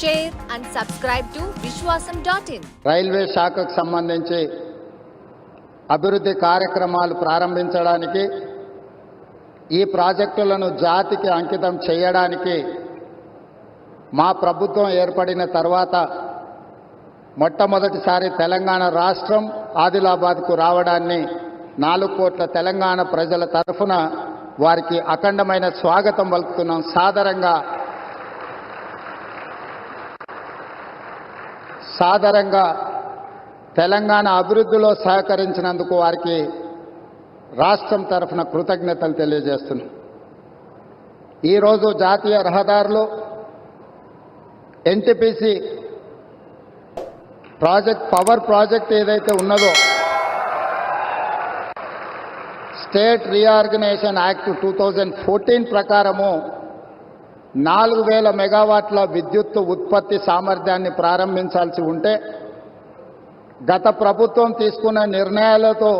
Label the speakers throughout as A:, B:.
A: share and subscribe to Vishwasam.in.
B: Railway శాఖకు సంబంధించి అభివృద్ధి కార్యక్రమాలు ప్రారంభించడానికి ఈ ప్రాజెక్టులను జాతికి అంకితం చేయడానికి మా ప్రభుత్వం ఏర్పడిన తర్వాత మొట్టమొదటిసారి తెలంగాణ రాష్ట్రం ఆదిలాబాద్కు రావడాన్ని 4 కోట్ల తెలంగాణ ప్రజల తరఫున వారికి అఖండమైన స్వాగతం పలుకుతున్నాం. సాదరంగా తెలంగాణ అభివృద్ధిలో సహకరించినందుకు వారికి రాష్ట్రం తరఫున కృతజ్ఞతలు తెలియజేస్తున్నాం. ఈరోజు జాతీయ రహదారులు ఎన్టీపీసీ పవర్ ప్రాజెక్ట్ ఏదైతే ఉన్నదో స్టేట్ రీఆర్గనైజేషన్ యాక్ట్ 2014 ప్రకారము 4000 మెగావాట్ల విద్యుత్ ఉత్పత్తి సామర్థ్యాన్ని ప్రారంభించాల్సి ఉంటే గత ప్రభుత్వం తీసుకున్న నిర్ణయాలతో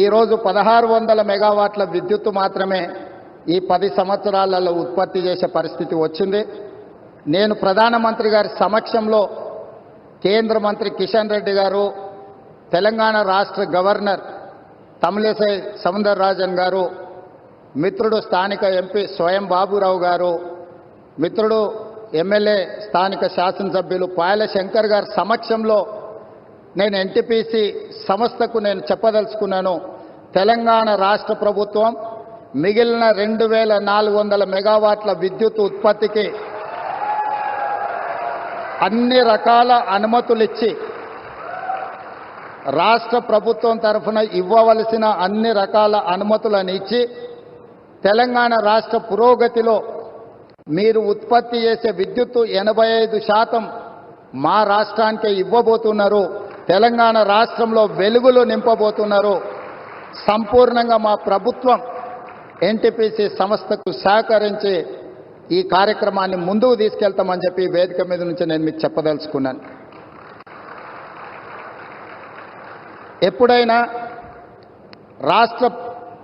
B: ఈరోజు 1600 మెగావాట్ల విద్యుత్తు మాత్రమే ఈ 10 సంవత్సరాలలో ఉత్పత్తి చేసే పరిస్థితి వచ్చింది. నేను ప్రధానమంత్రి గారి సమక్షంలో కేంద్ర మంత్రి కిషన్ రెడ్డి గారు, తెలంగాణ రాష్ట్ర గవర్నర్ తమిళిసై సౌందరరాజన్ గారు, మిత్రుడు స్థానిక ఎంపీ స్వయం బాబురావు గారు, మిత్రుడు ఎమ్మెల్యే స్థానిక శాసనసభ్యులు పాయల శంకర్ గారి సమక్షంలో నేను ఎన్టీపీసీ సంస్థకు నేను చెప్పదలుచుకున్నాను. తెలంగాణ రాష్ట్ర ప్రభుత్వం మిగిలిన 2400 మెగావాట్ల విద్యుత్ ఉత్పత్తికి అన్ని రకాల అనుమతులు ఇచ్చి రాష్ట్ర ప్రభుత్వం తరఫున ఇవ్వవలసిన అన్ని రకాల అనుమతులను ఇచ్చి తెలంగాణ రాష్ట్ర పురోగతిలో మీరు ఉత్పత్తి చేసే విద్యుత్తు 85% మా రాష్ట్రానికే ఇవ్వబోతున్నారు. తెలంగాణ రాష్ట్రంలో వెలుగులు నింపబోతున్నారు. సంపూర్ణంగా మా ప్రభుత్వం ఎన్టీపీసీ సంస్థకు సహకరించి ఈ కార్యక్రమాన్ని ముందుకు తీసుకెళ్తామని చెప్పి వేదిక మీద నుంచి నేను మీకు చెప్పదలుచుకున్నాను. ఎప్పుడైనా రాష్ట్ర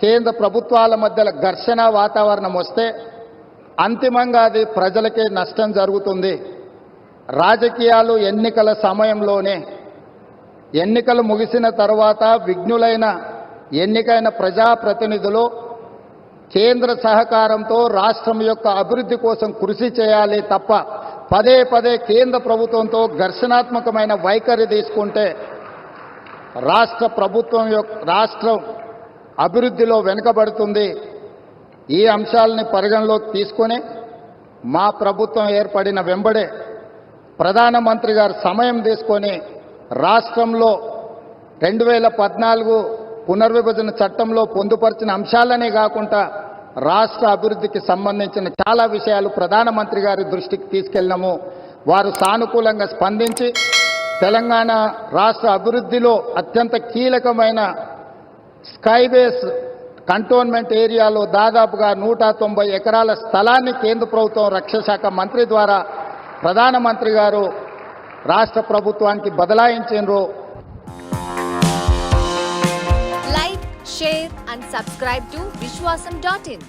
B: కేంద్ర ప్రభుత్వాల మధ్య ఘర్షణ వాతావరణం వస్తే అంతిమంగా అది ప్రజలకే నష్టం జరుగుతుంది. రాజకీయాలు ఎన్నికల సమయంలోనే, ఎన్నికలు ముగిసిన తర్వాత విఘ్నులైన ఎన్నికైన ప్రజాప్రతినిధులు కేంద్ర సహకారంతో రాష్ట్రం యొక్క అభివృద్ధి కోసం కృషి చేయాలి తప్ప పదే పదే కేంద్ర ప్రభుత్వంతో ఘర్షణాత్మకమైన వైఖరి తీసుకుంటే రాష్ట్రం అభివృద్ధిలో వెనుకబడుతుంది. ఈ అంశాలని పరిగణలోకి తీసుకొని మా ప్రభుత్వం ఏర్పడిన వెంబడే ప్రధానమంత్రి గారు సమయం తీసుకొని రాష్ట్రంలో 2014 పునర్విభజన చట్టంలో పొందుపరిచిన అంశాలనే కాకుండా రాష్ట్ర అభివృద్ధికి సంబంధించిన చాలా విషయాలు ప్రధానమంత్రి గారి దృష్టికి తీసుకెళ్ళినాము. వారు సానుకూలంగా స్పందించి తెలంగాణ రాష్ట్ర అభివృద్ధిలో అత్యంత కీలకమైన స్కైవేస్ కంటోన్మెంట్ ఏరియాలో దాదాపుగా 190 ఎకరాల స్థలాన్ని కేంద్ర ప్రభుత్వం రక్షణ శాఖ మంత్రి ద్వారా ప్రధానమంత్రి గారు రాష్ట్ర ప్రభుత్వానికి బదలాయించారు.
A: Like, share and subscribe to Vishwasam.in.